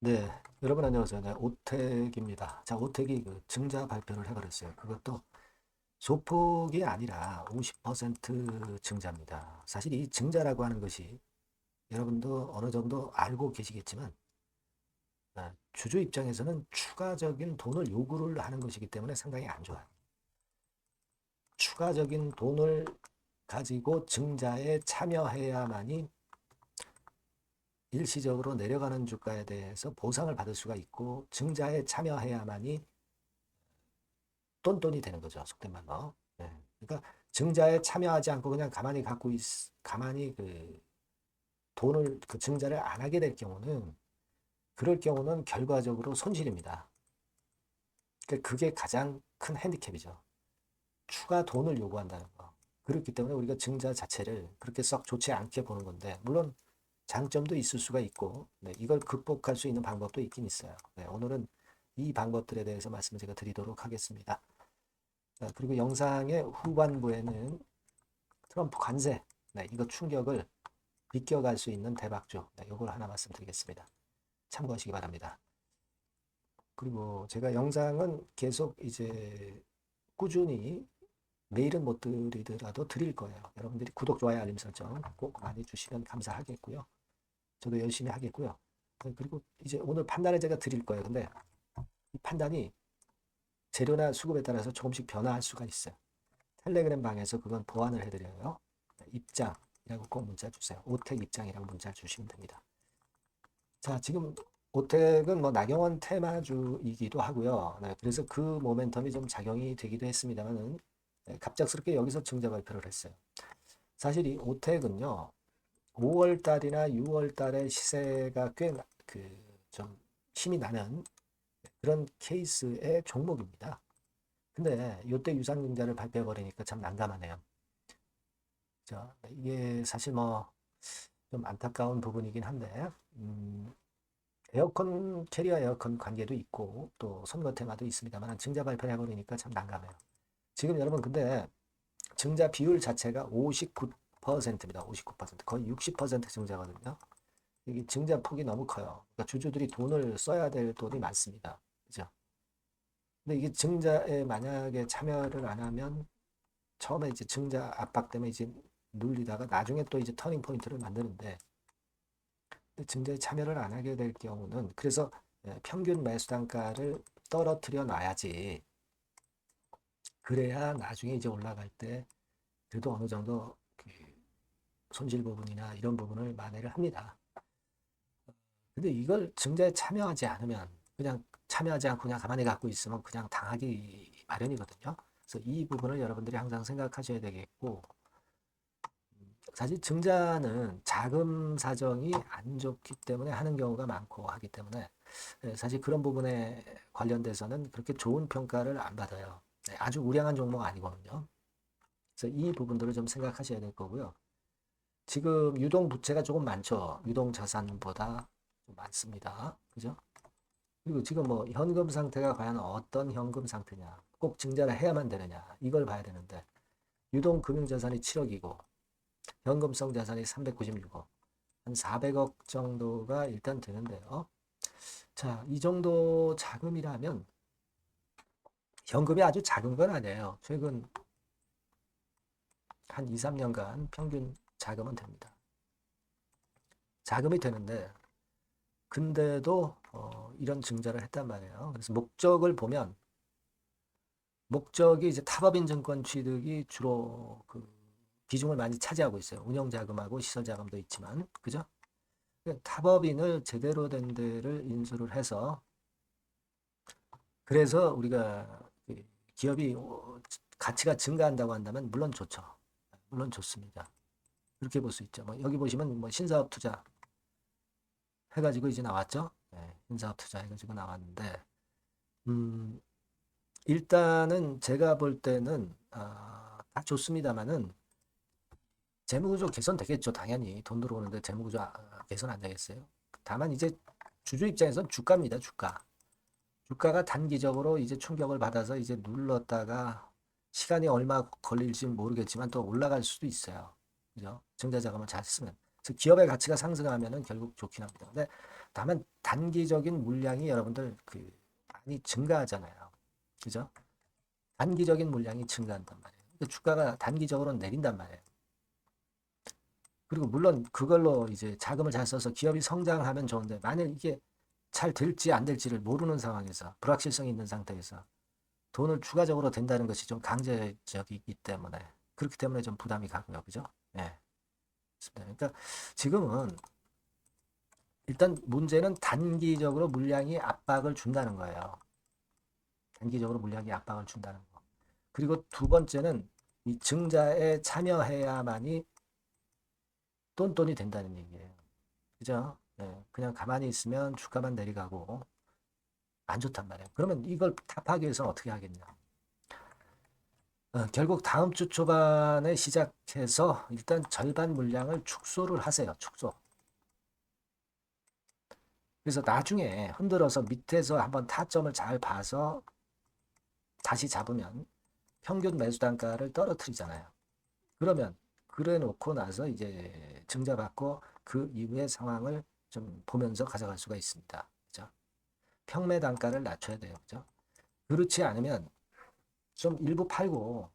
네, 여러분 안녕하세요. 네, 오택입니다. 자, 오택이 그 증자 발표를 해버렸어요. 그것도 소폭이 아니라 50% 증자입니다. 사실 이 증자라고 하는 것이 여러분도 어느 정도 알고 계시겠지만 주주 입장에서는 추가적인 돈을 요구를 하는 것이기 때문에 상당히 안 좋아요. 추가적인 돈을 가지고 증자에 참여해야만이 일시적으로 내려가는 주가에 대해서 보상을 받을 수가 있고 증자에 참여해야만이 똔똔이 되는 거죠. 속된 말로. 네. 그러니까 증자에 참여하지 않고 그냥 가만히 그 돈을 그 증자를 안 하게 될 경우는 그럴 경우는 결과적으로 손실입니다. 그러니까 그게 가장 큰 핸디캡이죠. 추가 돈을 요구한다는 거. 그렇기 때문에 우리가 증자 자체를 그렇게 썩 좋지 않게 보는 건데 물론 장점도 있을 수가 있고 네, 이걸 극복할 수 있는 방법도 있긴 있어요. 네, 오늘은 이 방법들에 대해서 말씀을 제가 드리도록 하겠습니다. 그리고 영상의 후반부에는 트럼프 관세, 네, 이거 충격을 비껴갈 수 있는 대박주, 네, 이걸 하나 말씀드리겠습니다. 참고하시기 바랍니다. 그리고 제가 영상은 계속 이제 꾸준히 매일은 못 드리더라도 드릴 거예요. 여러분들이 구독, 좋아요, 알림 설정 꼭 많이 주시면 감사하겠고요. 저도 열심히 하겠고요. 그리고 이제 오늘 판단을 제가 드릴 거예요. 근데 이 판단이 재료나 수급에 따라서 조금씩 변화할 수가 있어요. 텔레그램 방에서 그건 보완을 해드려요. 입장이라고 꼭 문자 주세요. 오택 입장이라고 문자 주시면 됩니다. 자, 지금 오택은 뭐 나경원 테마주이기도 하고요. 네, 그래서 그 모멘텀이 좀 작용이 되기도 했습니다만은 네, 갑작스럽게 여기서 증자 발표를 했어요. 사실 이 오택은요, 5월 달이나 6월 달에 시세가 꽤 그 좀 힘이 나는 그런 케이스의 종목입니다. 근데 이때 유상증자를 발표해 버리니까 참 난감하네요. 자, 이게 사실 뭐 좀 안타까운 부분이긴 한데, 캐리어 에어컨 관계도 있고, 또 선거 테마도 있습니다만, 증자 발표를 해버리니까 참 난감해요. 지금 여러분, 근데 증자 비율 자체가 59%입니다. 59%. 거의 60% 증자거든요. 이게 증자 폭이 너무 커요. 그러니까 주주들이 돈을 써야 될 돈이 많습니다. 그죠? 근데 이게 증자에 만약에 참여를 안 하면 처음에 이제 증자 압박 때문에 이제 눌리다가 나중에 또 이제 터닝 포인트를 만드는데 증자에 참여를 안 하게 될 경우는 그래서 평균 매수 단가를 떨어뜨려 놔야지 그래야 나중에 이제 올라갈 때 그래도 어느 정도 그 손실 부분이나 이런 부분을 만회를 합니다. 근데 이걸 증자에 참여하지 않으면 그냥 참여하지 않고 그냥 가만히 갖고 있으면 그냥 당하기 마련이거든요. 그래서 이 부분을 여러분들이 항상 생각하셔야 되겠고 사실 증자는 자금 사정이 안 좋기 때문에 하는 경우가 많고 하기 때문에 사실 그런 부분에 관련돼서는 그렇게 좋은 평가를 안 받아요. 네, 아주 우량한 종목 아니거든요. 그래서 이 부분들을 좀 생각하셔야 될 거고요. 지금 유동 부채가 조금 많죠. 유동 자산보다 좀 많습니다. 그죠? 그리고 지금 뭐 현금 상태가 과연 어떤 현금 상태냐. 꼭 증자를 해야만 되느냐. 이걸 봐야 되는데 유동 금융 자산이 7억이고 현금성 자산이 396억. 한 400억 정도가 일단 되는데요. 자, 이 정도 자금이라면 현금이 아주 작은 건 아니에요. 최근 한 2, 3년간 평균 자금은 됩니다. 자금이 되는데 근데도 이런 증자를 했단 말이에요. 그래서 목적을 보면 목적이 이제 타법인 증권 취득이 주로 그 비중을 많이 차지하고 있어요. 운영 자금하고 시설 자금도 있지만 그죠? 타법인을 제대로 된 데를 인수를 해서 그래서 우리가 기업이 가치가 증가한다고 한다면 물론 좋죠. 물론 좋습니다. 그렇게 볼 수 있죠. 뭐 여기 보시면 뭐 신사업 투자 해가지고 이제 나왔죠. 네, 신사업 투자 해가지고 나왔는데 음, 일단은 제가 볼 때는 다 좋습니다만은 재무구조 개선되겠죠. 당연히 돈 들어오는데 재무구조 개선 안 되겠어요. 다만 이제 주주 입장에서는 주가입니다. 주가. 주가가 단기적으로 이제 충격을 받아서 이제 눌렀다가 시간이 얼마 걸릴지 모르겠지만 또 올라갈 수도 있어요. 그죠? 증자 자금을 잘 쓰면. 그래서 기업의 가치가 상승하면은 결국 좋긴 합니다. 근데 다만 단기적인 물량이 여러분들 많이 증가하잖아요. 그죠? 단기적인 물량이 증가한단 말이에요. 그러니까 주가가 단기적으로 내린단 말이에요. 그리고 물론 그걸로 이제 자금을 잘 써서 기업이 성장하면 좋은데 만약 이게 잘 될지 안 될지를 모르는 상황에서 불확실성이 있는 상태에서 돈을 추가적으로 댄다는 것이 좀 강제적이기 때문에 그렇기 때문에 좀 부담이 가고요. 그죠? 예. 그러니까 지금은 일단 문제는 단기적으로 물량이 압박을 준다는 거예요. 단기적으로 물량이 압박을 준다는 거. 그리고 두 번째는 이 증자에 참여해야만이 똔똔이 된다는 얘기예요. 그죠? 네, 그냥 가만히 있으면 주가만 내려가고 안 좋단 말이에요. 그러면 이걸 타파하기 위해서는 어떻게 하겠냐? 결국 다음 주 초반에 시작해서 일단 절반 물량을 축소를 하세요. 축소. 그래서 나중에 흔들어서 밑에서 한번 타점을 잘 봐서 다시 잡으면 평균 매수 단가를 떨어뜨리잖아요. 그러면 그래 놓고 나서 이제 증자받고 그 이후의 상황을 좀 보면서 가져갈 수가 있습니다. 그죠? 평매 단가를 낮춰야 돼요. 그죠? 그렇지 않으면 좀 일부 팔고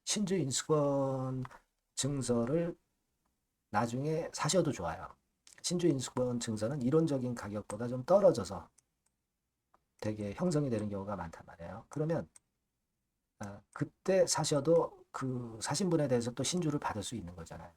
신주 인수권 증서를 나중에 사셔도 좋아요. 신주 인수권 증서는 이론적인 가격보다 좀 떨어져서 되게 형성이 되는 경우가 많단 말이에요. 그러면 그때 사셔도 그 사신 분에 대해서 또 신주를 받을 수 있는 거잖아요.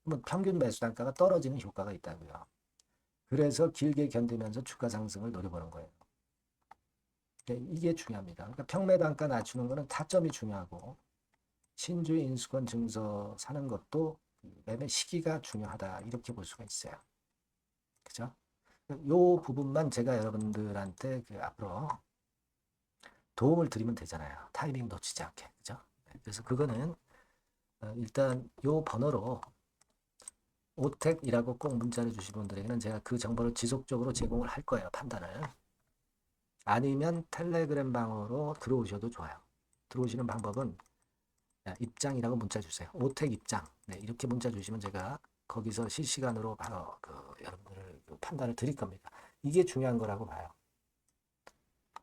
그러면 평균 매수 단가가 떨어지는 효과가 있다고요. 그래서 길게 견디면서 주가 상승을 노려보는 거예요. 이게 중요합니다. 그러니까 평매 단가 낮추는 거는 타점이 중요하고 신주 인수권 증서 사는 것도 매매 시기가 중요하다 이렇게 볼 수가 있어요. 그죠? 요 부분만 제가 여러분들한테 앞으로 도움을 드리면 되잖아요. 타이밍 놓치지 않게. 그죠? 그래서 그거는 일단 요 번호로 오택이라고 꼭 문자를 주신 분들에게는 제가 그 정보를 지속적으로 제공을 할 거예요. 판단을. 아니면 텔레그램 방으로 들어오셔도 좋아요. 들어오시는 방법은 입장이라고 문자 주세요. 오택 입장. 네, 이렇게 문자 주시면 제가 거기서 실시간으로 바로 여러분들 판단을 드릴 겁니다. 이게 중요한 거라고 봐요.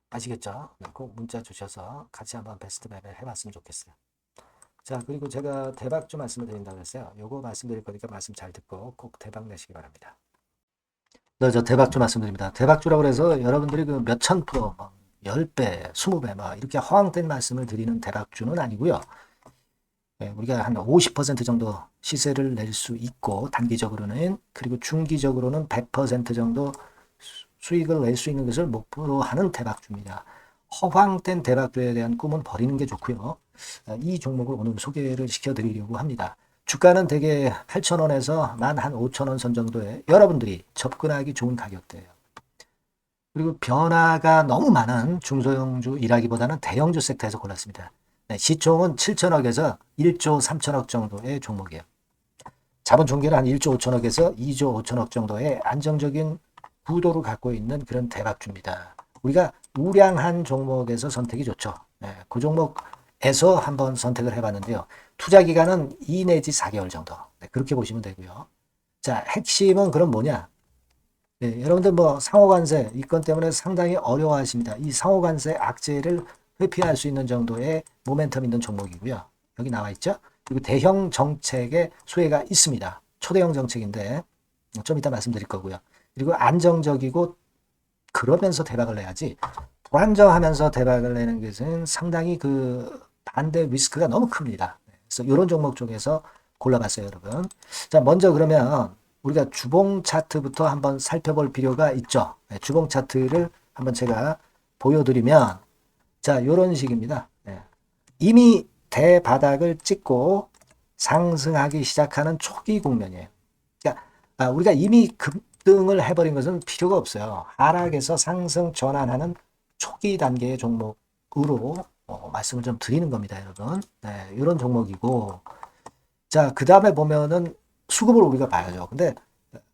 아시겠죠? 네, 꼭 문자 주셔서 같이 한번 베스트 매매 해봤으면 좋겠어요. 자, 그리고 제가 대박주 말씀을 드린다고 했어요. 요거 말씀드릴 거니까 말씀 잘 듣고 꼭 대박 내시기 바랍니다. 네, 저 대박주 말씀드립니다. 대박주라고 해서 여러분들이 그 몇천 프로, 10배, 20배, 막 이렇게 허황된 말씀을 드리는 대박주는 아니고요. 네, 우리가 한 50% 정도 시세를 낼 수 있고, 단기적으로는, 그리고 중기적으로는 100% 정도 수익을 낼 수 있는 것을 목표로 하는 대박주입니다. 허황된 대박주에 대한 꿈은 버리는 게 좋고요. 이 종목을 오늘 소개를 시켜드리려고 합니다. 주가는 대개 8,000원에서 만 한 5,000원 선 정도에 여러분들이 접근하기 좋은 가격대예요. 그리고 변화가 너무 많은 중소형주 일하기보다는 대형주 섹터에서 골랐습니다. 네, 시총은 7천억에서 1조 3천억 정도의 종목이에요. 자본 총계는 한 1조 5천억에서 2조 5천억 정도의 안정적인 구도를 갖고 있는 그런 대박주입니다. 우리가 우량한 종목에서 선택이 좋죠. 네, 그 종목에서 한번 선택을 해봤는데요. 투자 기간은 2 내지 4개월 정도. 네, 그렇게 보시면 되고요. 자, 핵심은 그럼 뭐냐? 네, 여러분들 뭐 상호관세 이 건 때문에 상당히 어려워하십니다. 이 상호관세 악재를 회피할 수 있는 정도의 모멘텀 있는 종목이고요. 여기 나와 있죠? 그리고 대형 정책의 수혜가 있습니다. 초대형 정책인데 좀 이따 말씀드릴 거고요. 그리고 안정적이고 그러면서 대박을 내야지 불안정하면서 대박을 내는 것은 상당히 그 반대 리스크가 너무 큽니다. 그래서 이런 종목 중에서 골라봤어요, 여러분. 자, 먼저 그러면 우리가 주봉 차트부터 한번 살펴볼 필요가 있죠. 네, 주봉 차트를 한번 제가 보여드리면 자, 이런 식입니다. 네. 이미 대바닥을 찍고 상승하기 시작하는 초기 국면이에요. 그러니까 우리가 이미 급등을 해버린 것은 필요가 없어요. 하락에서 상승 전환하는 초기 단계의 종목으로 말씀을 좀 드리는 겁니다, 여러분. 네, 이런 종목이고 자, 그 다음에 보면은 수급을 우리가 봐야죠. 근데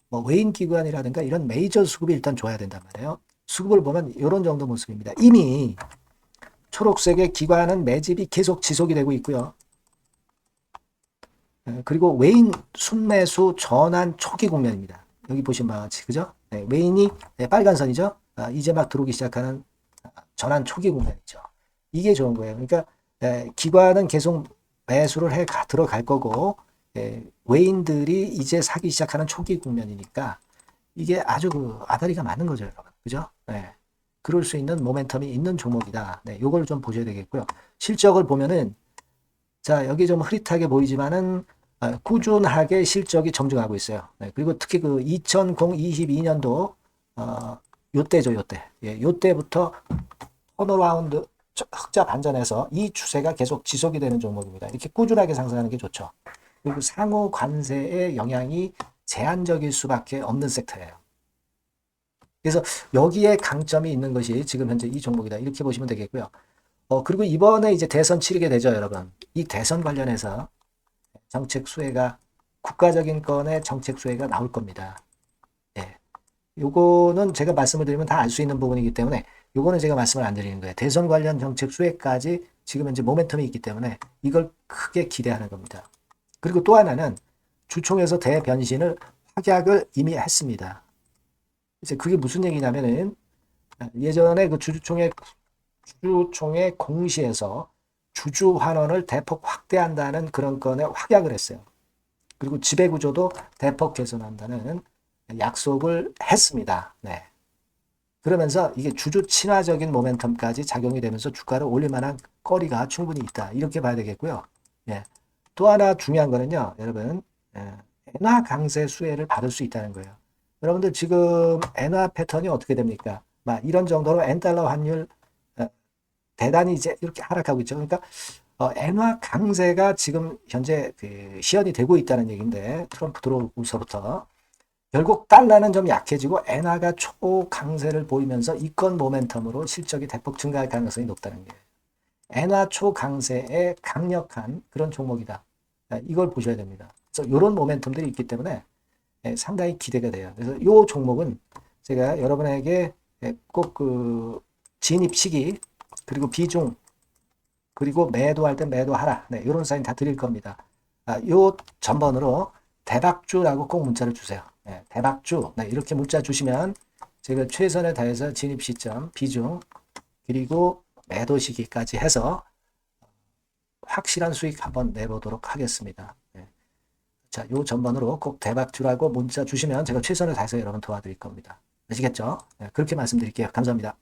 뭐 외인 기관이라든가 이런 메이저 수급이 일단 좋아야 된단 말이에요. 수급을 보면 이런 정도 모습입니다. 이미 초록색의 기관은 매집이 계속 지속이 되고 있고요. 그리고 외인 순매수 전환 초기 국면입니다. 여기 보신 바와 같이 그죠? 네, 외인이 빨간 선이죠. 이제 막 들어오기 시작하는 전환 초기 국면이죠. 이게 좋은 거예요. 그러니까 기관은 계속 매수를 들어갈 거고 외인들이 이제 사기 시작하는 초기 국면이니까 이게 아주 그 아다리가 맞는 거죠, 여러분. 그죠? 네. 그럴 수 있는 모멘텀이 있는 종목이다. 네, 요걸 좀 보셔야 되겠고요. 실적을 보면은 자, 여기 좀 흐릿하게 보이지만은 꾸준하게 실적이 정정하고 있어요. 네, 그리고 특히 그 2022년도 요때죠, 요때. 예, 요때부터 턴어라운드 흑자 반전해서 이 추세가 계속 지속이 되는 종목입니다. 이렇게 꾸준하게 상승하는 게 좋죠. 그리고 상호 관세의 영향이 제한적일 수밖에 없는 섹터예요. 그래서 여기에 강점이 있는 것이 지금 현재 이 종목이다. 이렇게 보시면 되겠고요. 그리고 이번에 이제 대선 치르게 되죠, 여러분. 이 대선 관련해서 정책 수혜가 국가적인 건의 정책 수혜가 나올 겁니다. 예. 요거는 제가 말씀을 드리면 다 알 수 있는 부분이기 때문에 요거는 제가 말씀을 안 드리는 거예요. 대선 관련 정책 수혜까지 지금 현재 모멘텀이 있기 때문에 이걸 크게 기대하는 겁니다. 그리고 또 하나는 주총에서 대변신을 확약을 이미 했습니다. 이제 그게 무슨 얘기냐면은 예전에 그 주주총회 공시에서 주주 환원을 대폭 확대한다는 그런 건에 확약을 했어요. 그리고 지배구조도 대폭 개선한다는 약속을 했습니다. 네. 그러면서 이게 주주 친화적인 모멘텀까지 작용이 되면서 주가를 올릴 만한 거리가 충분히 있다. 이렇게 봐야 되겠고요. 예. 또 하나 중요한 거는요, 여러분, 엔화 강세 수혜를 받을 수 있다는 거예요. 여러분들 지금 엔화 패턴이 어떻게 됩니까? 막 이런 정도로 엔달러 환율 대단히 이제 이렇게 하락하고 있죠. 그러니까 엔화 강세가 지금 현재 그 시연이 되고 있다는 얘기인데 트럼프 들어오고서부터 결국 달러는 좀 약해지고 엔화가 초강세를 보이면서 이권 모멘텀으로 실적이 대폭 증가할 가능성이 높다는 거예요. 엔화 초강세의 강력한 그런 종목이다. 이걸 보셔야 됩니다. 그래서 이런 모멘텀들이 있기 때문에 상당히 기대가 돼요. 그래서 이 종목은 제가 여러분에게 꼭 그 진입 시기 그리고 비중 그리고 매도할 때 매도하라. 네, 이런 사인 다 드릴 겁니다. 요 전번으로 대박주라고 꼭 문자를 주세요. 네, 대박주. 네, 이렇게 문자 주시면 제가 최선을 다해서 진입 시점, 비중, 그리고 매도 시기까지 해서 확실한 수익 한번 내보도록 하겠습니다. 네. 자, 요 전번으로 꼭 대박주라고 문자 주시면 제가 최선을 다해서 여러분 도와드릴 겁니다. 아시겠죠? 네, 그렇게 말씀드릴게요. 감사합니다.